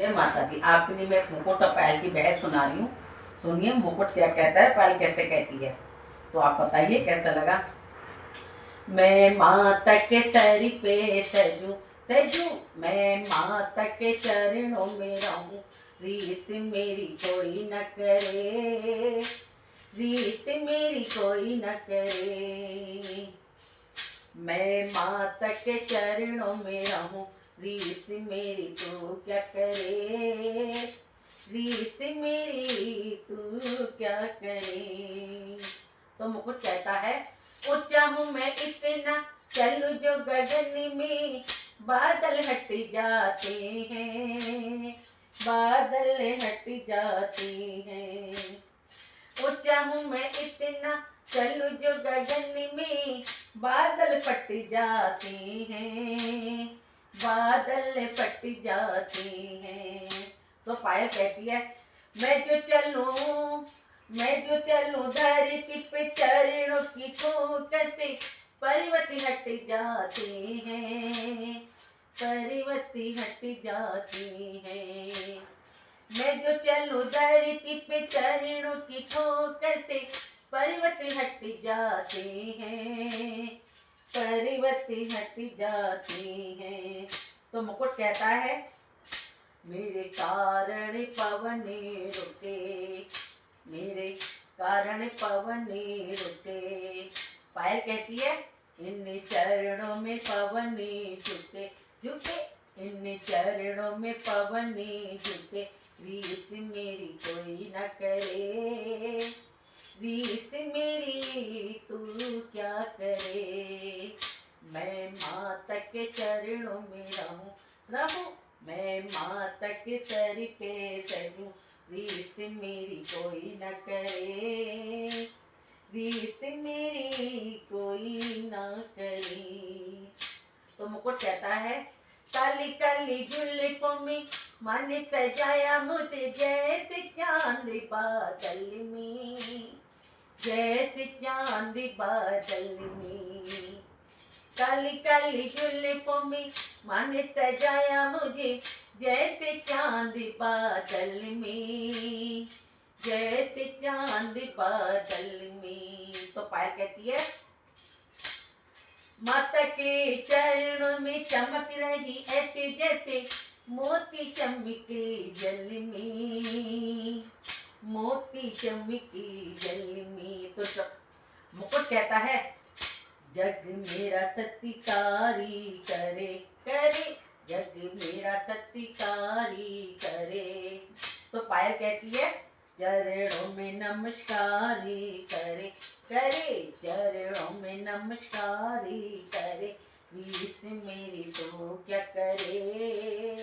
जय माता दी। आपके लिए मैं मुकुट और पायल की बहस सुना रही हूँ। सुनिए मुकुट क्या कहता है, पायल कैसे कहती है। तो आप बताइए कैसा लगा। मैं माता के सर पे सजू सजू, मैं माता के चरणों में रहूं, रीत मेरी कोई न करे, रीत मेरी कोई न करे। मैं माता के चरणों में रहूं, रीत मेरी तू क्या करे, रीत मेरी तू क्या करे। तो मुकुट कहता है, ऊंचा हूँ मैं इतना, चलूं जो गगन में, बादल हट जाते हैं, बादल हट जाते हैं। ऊंचा हूँ मैं इतना, चलूं जो गगन में, बादल फट जाते हैं, बादल फट जाते हैं। तो पायल कहती है, मैं जो चलूं, मैं जो चलूं धरती पे चरणों की ठोक से, पर्वत हट जाते हैं, पर्वत हट जाते हैं। मैं जो चलूं धरती पे चरणों की ठोक से, पर्वत हट जाते हैं, पर्वत हट जाते हैं। तो मुकुट कहता है, मेरे कारण पवन रुके, मेरे कारण पवन रुके। पायल कहती है, इन चरणों में पवन झुके झुके, इन चरणों में पवन झुके, रीत मेरी कोई न करे, रीत मेरी तू क्या करे। मैं माता के चरणों में रहूं, मैं माता के सर पे सजूं, रीत मेरी कोई न करे, रीत मेरी कोई न करे। तो मुकुट कहता है, काली काली जुल्फों में मन सजाया मुझे, जैसे चांद बादल में, जैसे चांद बादल में। काली काली जुल्फों में मन सजाया मुझे, जैसे चांद बादल में, जैसे चांद बादल में। तो पायल कहती है, माता के चरणों में चमक रही ऐसे जैसे मोती चमके जल में, मोती चमके जल में। तो मुकुट कहता है, जग मेरा सत्कारी करे करे, जग मेरा सत्कारी करे। तो पायल कहती है, चरणों में नमस्कारी करे करे, चरणों में नमस्कारी करे, रीत मेरी तू क्या करे,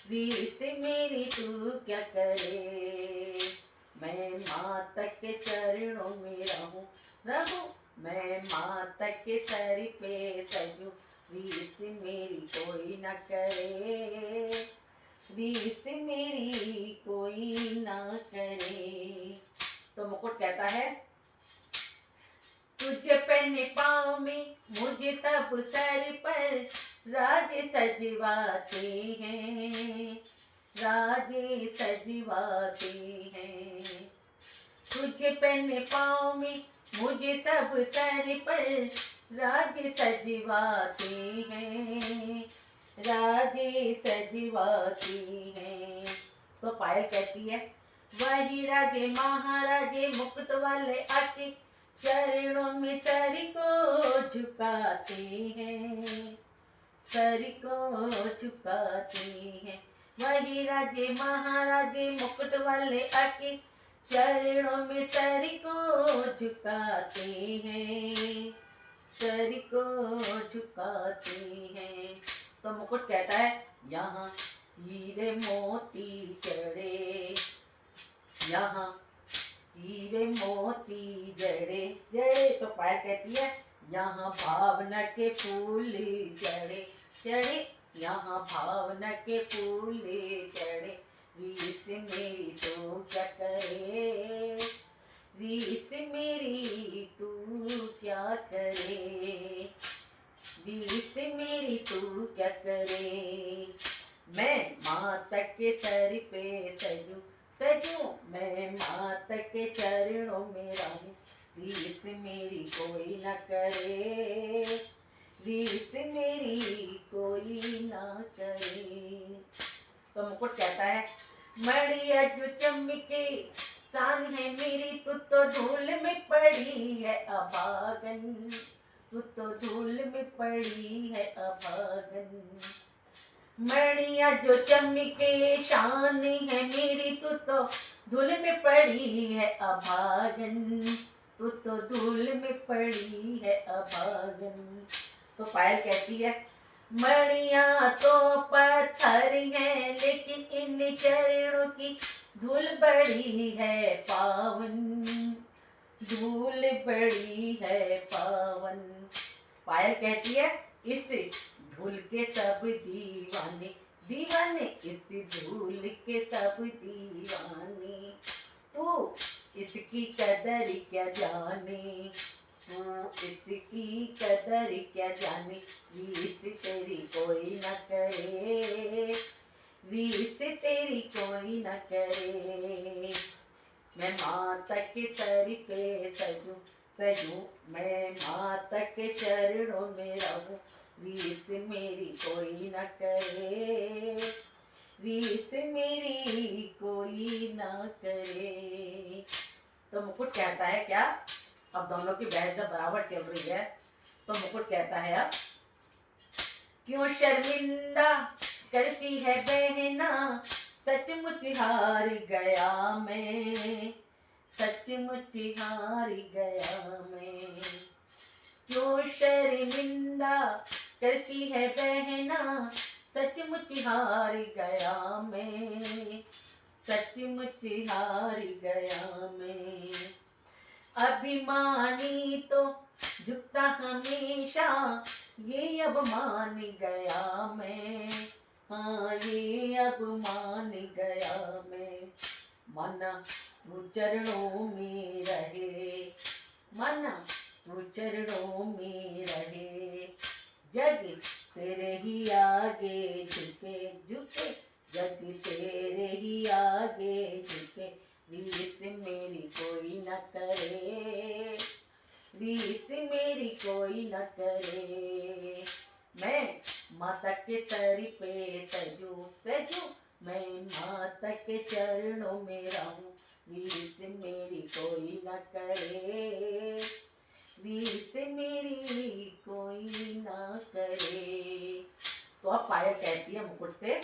रीत मेरी तू क्या करे। मैं माता के चरणों में रहूं रहूं, मैं माता के सर पे सजूं, रीत मेरी कोई न करे, रीत मेरी कोई न करे। तो मुकुट कहता है, तुझे पहने पाँव में मुझे तब सर पर, राजे सजवाते हैं, राजे सजवाते हैं। तुझे पहने पाँव में मुझे सब सर पर, राजे सजवाते हैं, राजे सजवाते हैं। तो पायल कहती है, वही राजे महाराजे मुकुट वाले आके, चरणों में सर को झुकाते हैं, सर को झुकाते हैं। वही राजे महाराजे मुकुट वाले आके, चरणों में सर को झुकाते हैं, सर को झुकाते हैं। तो मुकुट कहता है, यहाँ हीरे मोती चढ़े, यहाँ हीरे मोती जड़े जड़े। तो पायल कहती है, यहाँ भावना के फूल चढ़े चढ़े, यहाँ भावना के फूल चढ़े, रीत मेरी तू क्या करे, रीत मेरी तू क्या करे, रीत मेरी तू क्या करे। मैं माता के सर पे सजू सजू मैं माता के चरणों में रहूं, रीस मेरी कोई न करे, रीस मेरी कोई ना करे। तो मुकुट कहता है मड़िया जो चमके शान है मेरी, तू तो धूल में पड़ी है अभागन, तू तो धूल में पड़ी है अभागन। मड़िया जो चमके शान है मेरी, तू तो धूल में पड़ी है अभागन, तू तो धूल में पड़ी है अभागन। तो पायल कहती है मणिया तो पत्थर है, लेकिन इन चरणों की धूल बड़ी है पावन, धूल बड़ी है पावन। पायल कहती है इस धूल के सब दीवाने, दीवाने इस धूल के सब दीवाने, तू इसकी कदर क्या जाने, इसकी कदर क्या जाने, रीस तेरी कोई न करे, रीस तेरी कोई न करे। मैं माता के सर पे सजूं सजूं, मैं माता के चरणों में रहूं, रीस मेरी कोई न करे, रीस मेरी कोई न करे। तो मुकुट कहता है क्या, अब दोनों की बहस जब बराबर चल रही है तो मुकुट कहता है अब क्यों शर्मिंदा करती है बहना, सचमुच हार गया मैं, सचमुच हार गया मैं। क्यों शर्मिंदा करती है बहना, सचमुच हार गया मैं, सचमुच हार गया मैं। अभिमानी तो झुकता हमेशा, ये अब मान गया मैं, हाँ ये अब मान गया मैं। मन तू चरणों में रहे, मन तू चरणों में रहे, जग तेरे ही आगे झुके झुके, जग तेरे ही आगे झुके, रीस मेरी कोई न करे, रीस मेरी कोई न करे। मैं माता के सर पे सजूं सजूं, मैं माता के चरणों में रहूं, रीस मेरी कोई न करे, रीस मेरी कोई न करे। तो अब पायल कहती है मुकुट से,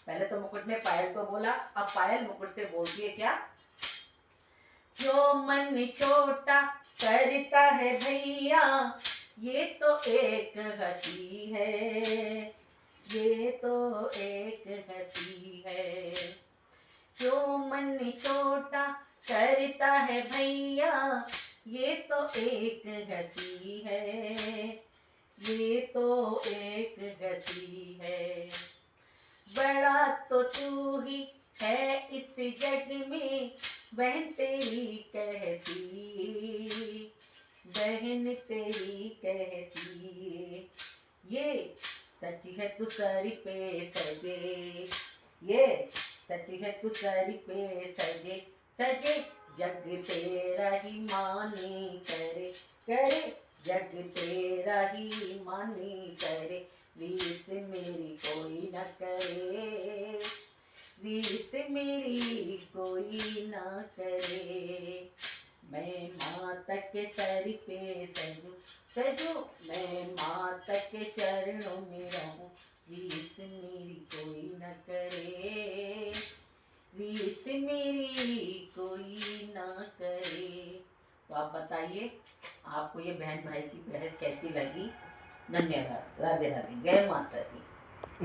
पहले तो मुकुट ने पायल को बोला, अब पायल मुकुट से बोलती है क्या, जो मन छोटा करता है भैया, ये तो एक हंसी है, ये तो एक हंसी है। जो मन छोटा करता है भैया, ये तो एक हंसी है, ये तो एक हंसी है। बड़ा तो तू ही है इस जग में, बहन तेरी कहती, बहन तेरी कहती, ये सच है तू सर पे सजे, ये सच है तू सर पे सजे सजे, जग तेरा ही मानी करे करे, जग तेरा ही मानी करे, रीस मेरी कोई न करे, रीस मेरी कोई ना करे। मैं माता के सर पे सजूं सजूं, मैं माता के चरणों में रहूं, रीस मेरी कोई न करे, रीस मेरी कोई ना करे। तो आप बताइए आपको ये बहन भाई की बहस कैसी लगी। धन्यवाद। राधे राधे। जय माता दी।